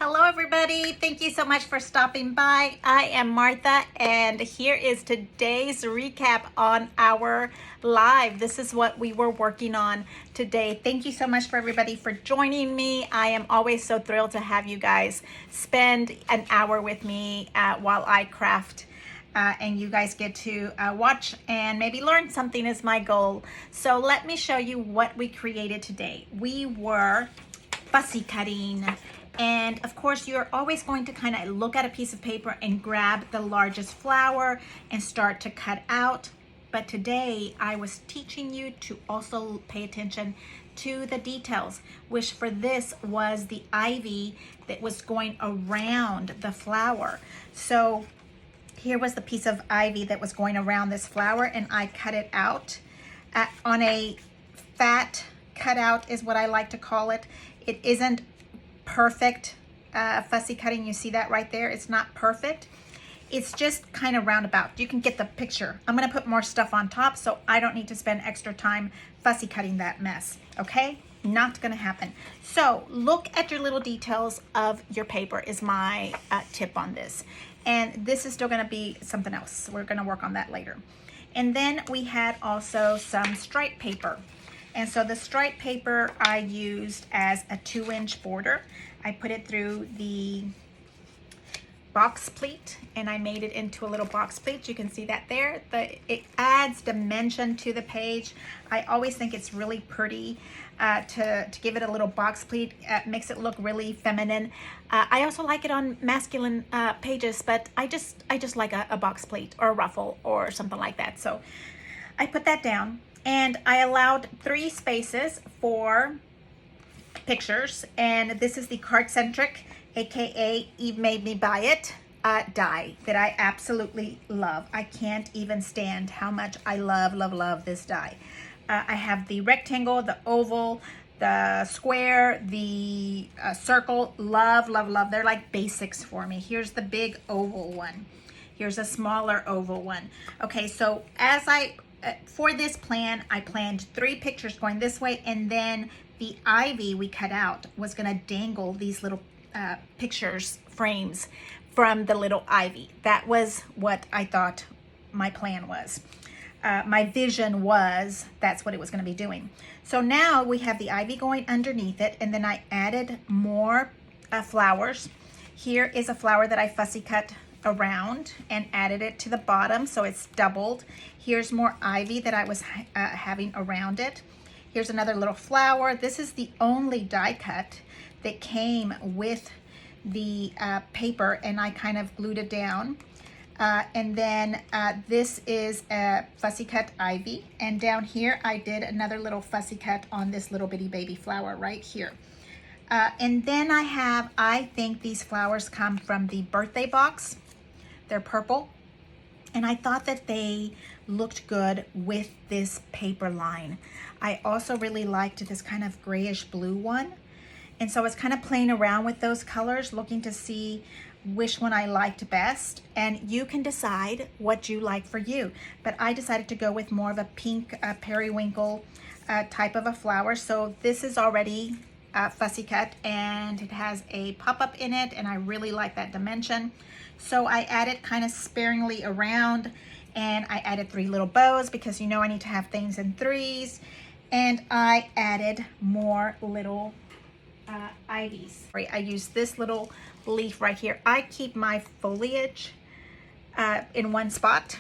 Hello everybody, thank you so much for stopping by. I am Martha and here is today's recap on our live. This is what we were working on today. Thank you so much for everybody for joining me. I am always so thrilled to have you guys spend an hour with me while I craft. And you guys get to watch and maybe learn something is my goal. So let me show you what we created today. We were fussy cutting. And of course, you're always going to kind of look at a piece of paper and grab the largest flower and start to cut out. But today I was teaching you to also pay attention to the details, which for this was the ivy that was going around the flower. So here was the piece of ivy that was going around this flower, and I cut it out on a fat cutout is what I like to call it. It isn't perfect fussy cutting. You see that right there? It's not perfect. It's just kind of roundabout. You can get the picture. I'm gonna put more stuff on top so I don't need to spend extra time fussy cutting that mess, okay? Not gonna happen. So look at your little details of your paper is my tip on this. And this is still gonna be something else. We're gonna work on that later. And then we had also some stripe paper. And so the stripe paper I used as a 2-inch border. I put it through the box pleat and I made it into a little box pleat. You can see that there. It adds dimension to the page. I always think it's really pretty to give it a little box pleat. Makes it look really feminine. I also like it on masculine pages, but I just like a box pleat or a ruffle or something like that. So I put that down. And I allowed 3 spaces for pictures. And this is the Card-Centric, aka Eve Made Me Buy It, die that I absolutely love. I can't even stand how much I love this die. I have the rectangle, the oval, the square, the circle. Love. They're like basics for me. Here's the big oval one. Here's a smaller oval one. Okay, so for this plan, I planned 3 pictures going this way, and then the ivy we cut out was gonna dangle these little pictures, frames from the little ivy. That was what I thought my plan was. My vision was that's what it was gonna be doing. So now we have the ivy going underneath it, and then I added more flowers. Here is a flower that I fussy cut around and added it to the bottom, so it's doubled. Here's more ivy that I was having around it. Here's another little flower. This is the only die cut that came with the paper, and I kind of glued it down. And then this is a fussy cut ivy, and down here I did another little fussy cut on this little bitty baby flower right here. And then I think these flowers come from the birthday box. They're purple. And I thought that they looked good with this paper line. I also really liked this kind of grayish blue one. And so I was kind of playing around with those colors, looking to see which one I liked best. And you can decide what you like for you. But I decided to go with more of a pink periwinkle type of a flower. So this is already fussy cut, and it has a pop-up in it, and I really like that dimension. So I added kind of sparingly around, and I added 3 little bows because you know I need to have things in 3s, and I added more little ivies. I use this little leaf right here. I keep my foliage in one spot,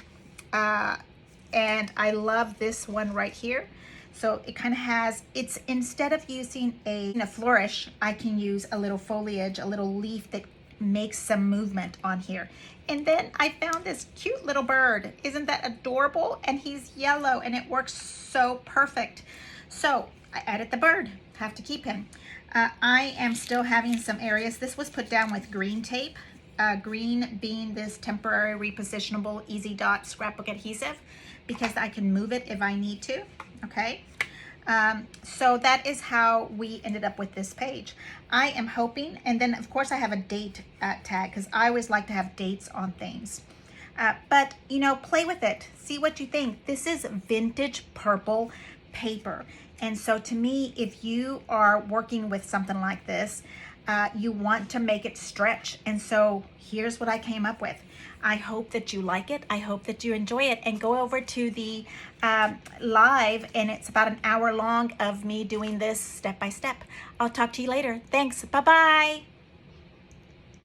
and I love this one right here. So it kind of has, it's instead of using a flourish, I can use a little foliage, a little leaf that makes some movement on here. And then I found this cute little bird. Isn't that adorable? And he's yellow, and it works so perfect. So I added the bird, have to keep him. I am still having some areas. This was put down with green tape, green being this temporary repositionable easy dot scrapbook adhesive, because I can move it if I need to, okay? So that is how we ended up with this page. I am hoping, and then of course I have a date tag, because I always like to have dates on things. But you know, play with it, see what you think. This is vintage purple paper. And so to me, if you are working with something like this, you want to make it stretch. And so here's what I came up with. I hope that you like it. I hope that you enjoy it, and go over to the live, and it's about an hour long of me doing this step by step. I'll talk to you later. Thanks. Bye-bye.